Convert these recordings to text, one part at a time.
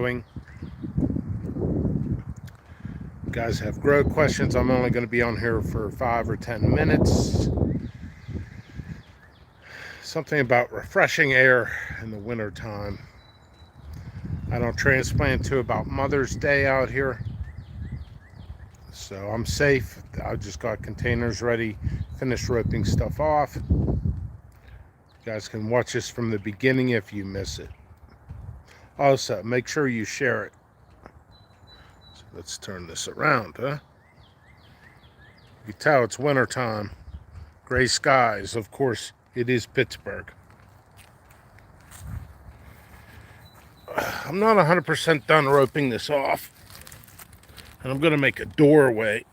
growing. You guys have grow questions, I'm only going to be on here for 5 or 10 minutes. Something about refreshing air in the winter time. I don't transplant to about Mother's Day out here, so I'm safe. I just got containers ready, finished roping stuff off. You guys can watch this from the beginning if you miss it. Also, make sure you share it. So let's turn this around, huh? You can tell it's winter time. Gray skies, of course, it is Pittsburgh. I'm not 100% done roping this off, and I'm going to make a doorway.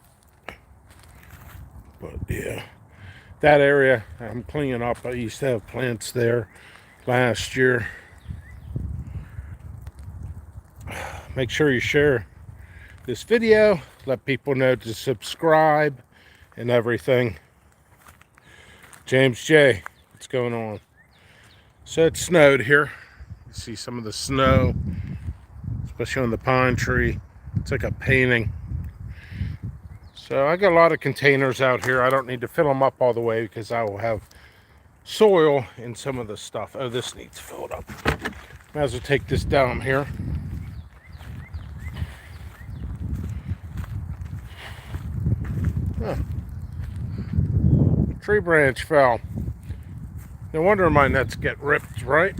But yeah, that area I'm cleaning up. I used to have plants there last year. Make sure you share this video, let people know to subscribe and everything. James J, what's going on? So it snowed here. You see some of the snow, especially on the pine tree. It's like a painting. So I got a lot of containers out here. I don't need to fill them up all the way because I will have soil in some of the stuff. Oh, this needs filled up. Might as well take this down here. Huh. Tree branch fell. No wonder my nets get ripped, right?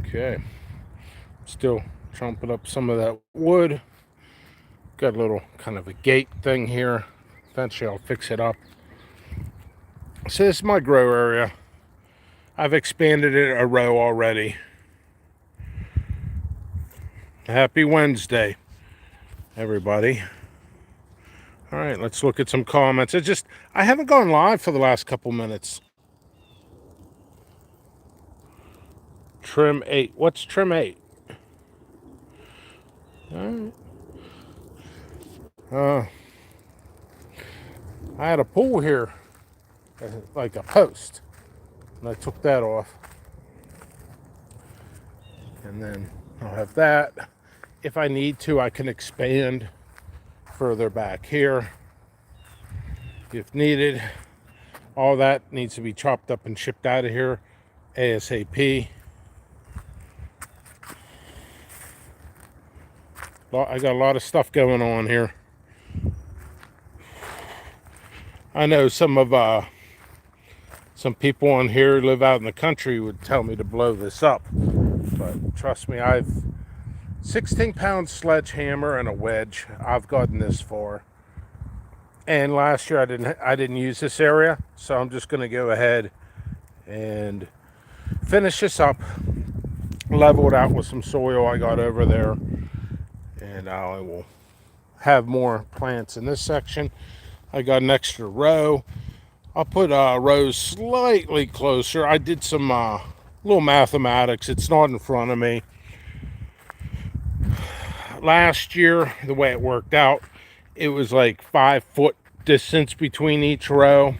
Okay. Still chomping up some of that wood. Got a little kind of a gate thing here. Eventually I'll fix it up. So this is my grow area. I've expanded it a row already. Happy Wednesday, everybody. All right, let's look at some comments. I haven't gone live for the last couple minutes. Trim 8. What's trim 8? All right. I had a pool here, like a post, and I took that off. And then I'll have that. If I need to, I can expand further back here if needed. All that needs to be chopped up and shipped out of here ASAP. I got a lot of stuff going on here. I know some people on here who live out in the country would tell me to blow this up, but trust me, I've 16-pound sledgehammer and a wedge. I've gotten this far, and last year I didn't use this area, so I'm just going to go ahead and finish this up, level it out with some soil I got over there, and I will have more plants in this section. I got an extra row. I'll put rows slightly closer. I did some little mathematics. It's not in front of me. Last year, the way it worked out, it was like 5 foot distance between each row.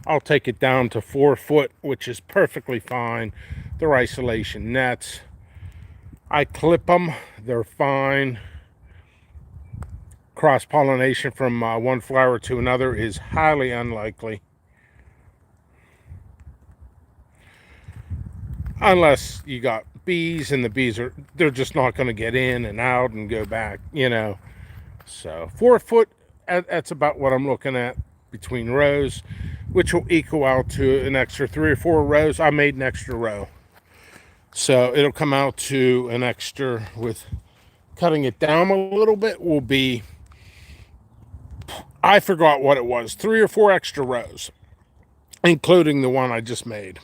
I'll take it down to 4 foot, which is perfectly fine. They're isolation nets. I clip them. They're fine. Cross-pollination from one flower to another is highly unlikely. Unless you got bees, and the bees they're just not going to get in and out and go back, So 4 foot, that's about what I'm looking at between rows, which will equal out to an extra 3 or 4 rows. I made an extra row. So it'll come out to an extra, with cutting it down a little bit, will be, I forgot what it was, 3 or 4 extra rows, including the one I just made.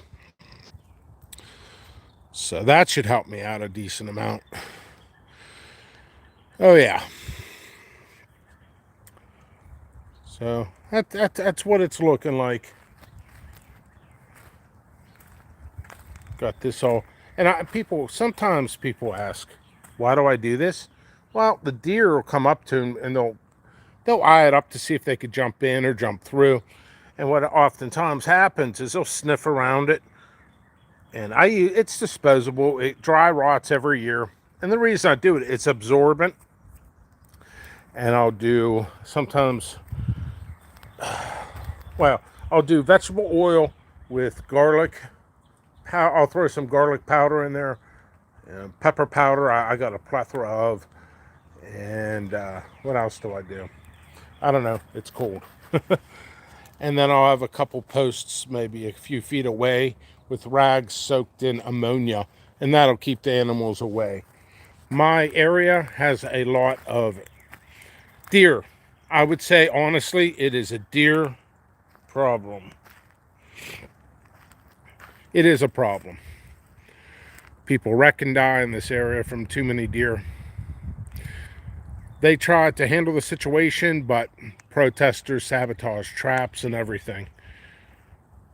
So that should help me out a decent amount. Oh yeah. So that's what it's looking like. Got this all, and sometimes people ask, why do I do this? Well, the deer will come up to him and they'll they'll eye it up to see if they could jump in or jump through. And what oftentimes happens is they'll sniff around it. And it's disposable. It dry rots every year. And the reason I do it, it's absorbent. And I'll do sometimes, well, I'll do vegetable oil with garlic. I'll throw some garlic powder in there, pepper powder. I got a plethora of. And what else do I do? I don't know. It's cold. And then I'll have a couple posts maybe a few feet away with rags soaked in ammonia, and that'll keep the animals away. My area has a lot of deer. I would say, honestly, it is a deer problem. It is a problem. People wreck and die in this area from too many deer. They try to handle the situation, but protesters sabotage traps and everything.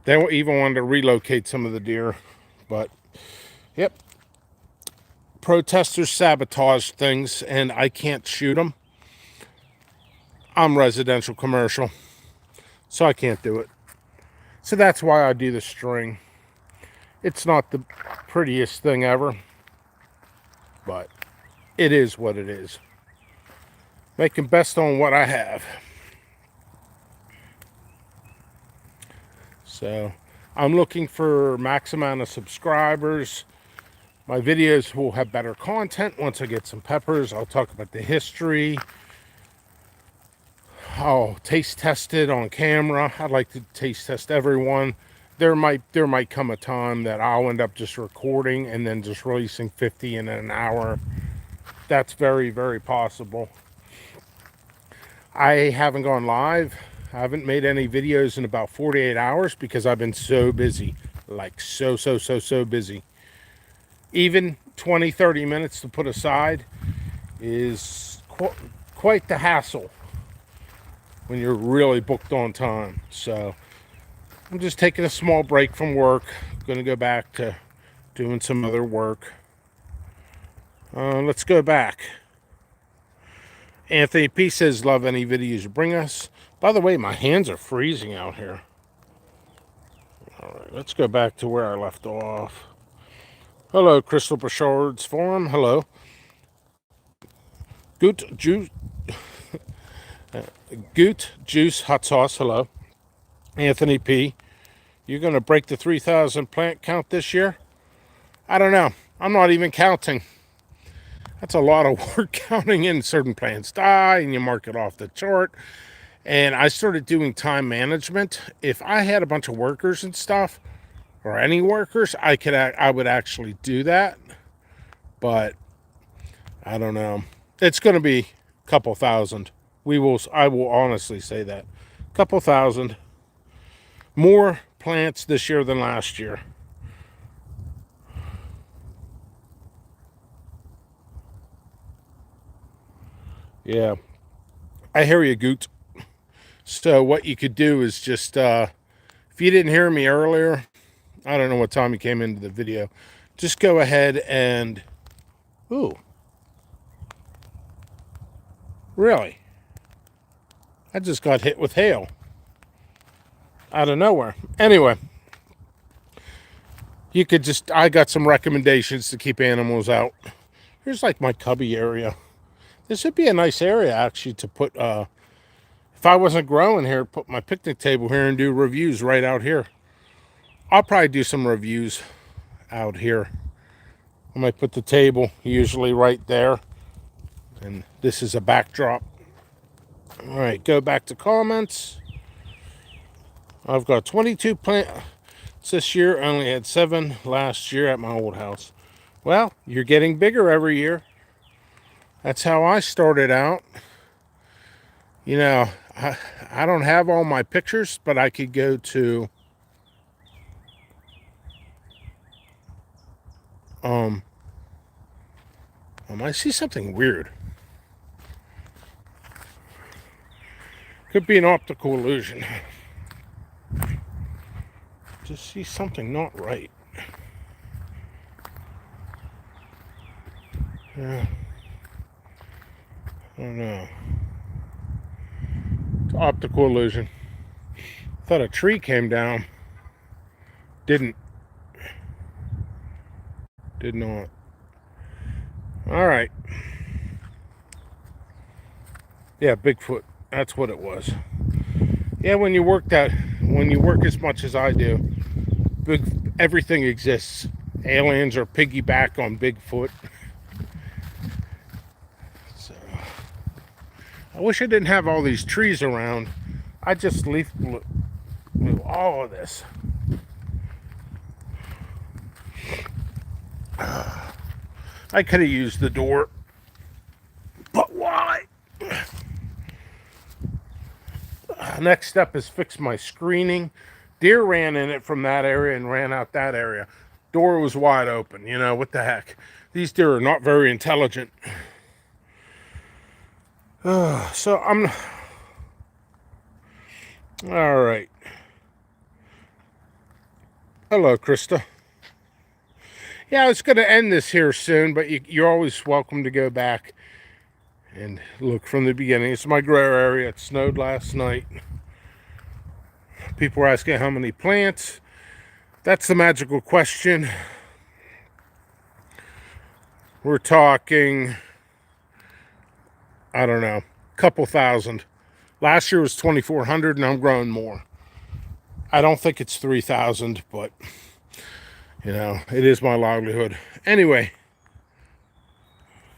They even wanted to relocate some of the deer, but yep. Protesters sabotage things, and I can't shoot them. I'm residential commercial, so I can't do it. So that's why I do the string. It's not the prettiest thing ever, but it is what it is. Making best on what I have. So I'm looking for max amount of subscribers. My videos will have better content once I get some peppers. I'll talk about the history. I'll taste test it on camera. I'd like to taste test everyone. There might come a time that I'll end up just recording and then just releasing 50 in an hour. That's very, very possible. I haven't gone live. I haven't made any videos in about 48 hours because I've been so busy. Like so busy. Even 20-30 minutes to put aside is quite the hassle when you're really booked on time. So I'm just taking a small break from work. I'm going to go back to doing some other work. Let's go back. Anthony P says, love any videos you bring us. By the way, my hands are freezing out here. All right, let's go back to where I left off. Hello, Crystal Burchard's Forum. Hello. Goot Juice Hot Sauce. Hello. Anthony P. You're going to break the 3,000 plant count this year? I don't know. I'm not even counting. That's a lot of work counting in. Certain plants die and you mark it off the chart. And I started doing time management. If I had a bunch of workers and stuff, or any workers, I would actually do that. But I don't know. It's going to be a couple thousand. I will honestly say that. A couple thousand. More plants this year than last year. Yeah. I hear you, Goot. So what you could do is just, if you didn't hear me earlier, I don't know what time you came into the video, just go ahead and, ooh. Really? I just got hit with hail. Out of nowhere. Anyway. You could just, I got some recommendations to keep animals out. Here's like my cubby area. This would be a nice area actually to put, if I wasn't growing here, put my picnic table here and do reviews right out here. I'll probably do some reviews out here. I might put the table usually right there. And this is a backdrop. All right, go back to comments. I've got 22 plants this year. I only had 7 last year at my old house. Well, you're getting bigger every year. That's how I started out. You know, I don't have all my pictures, but I could go to I see something weird. Could be an optical illusion. Just see something not right. Yeah. I don't know. Optical illusion. Thought a tree came down. Didn't. Did not. All right. Yeah, Bigfoot. That's what it was. Yeah, when you work as much as I do, everything exists. Aliens are piggyback on Bigfoot. So, I wish I didn't have all these trees around. I just blew all of this. I could have used the door, but why? Next step is fix my screening. Deer ran in it from that area and ran out that area. Door was wide open. You know, what the heck? These deer are not very intelligent. So I'm... All right. Hello, Krista. Yeah, I was going to end this here soon, but you're always welcome to go back and look from the beginning. It's my grow area. It snowed last night. People are asking how many plants. That's the magical question. We're talking, I don't know, a couple thousand. Last year was 2,400 and I'm growing more. I don't think it's 3,000, but you know, it is my livelihood. Anyway,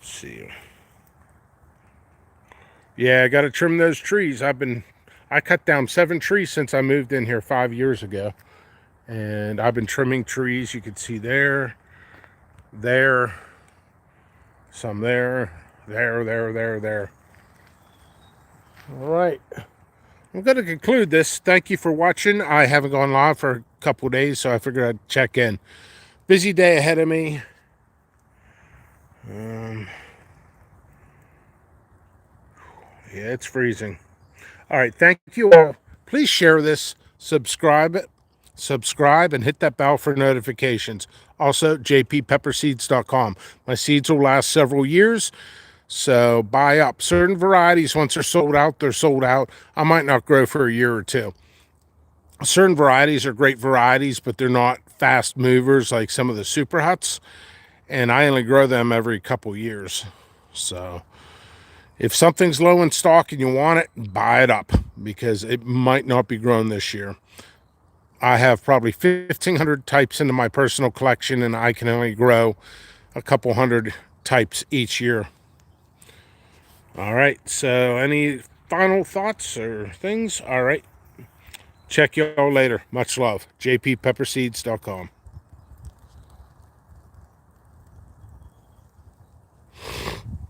let's see. Yeah, I got to trim those trees. I cut down 7 trees since I moved in here 5 years ago. And I've been trimming trees. You can see there, some there. All right. I'm going to conclude this. Thank you for watching. I haven't gone live for a couple of days, so I figured I'd check in. Busy day ahead of me. Yeah, it's freezing. All right, thank you all. Please share this, subscribe, and hit that bell for notifications. Also, jppepperseeds.com. My seeds will last several years, so buy up. Certain varieties, once they're sold out, they're sold out. I might not grow for a year or two. Certain varieties are great varieties, but they're not fast movers like some of the super huts, and I only grow them every couple years. So if something's low in stock and you want it, buy it up, because it might not be grown this year. I have probably 1,500 types into my personal collection, and I can only grow a couple hundred types each year. All right, so any final thoughts or things? All right, check you all later. Much love. jppepperseeds.com.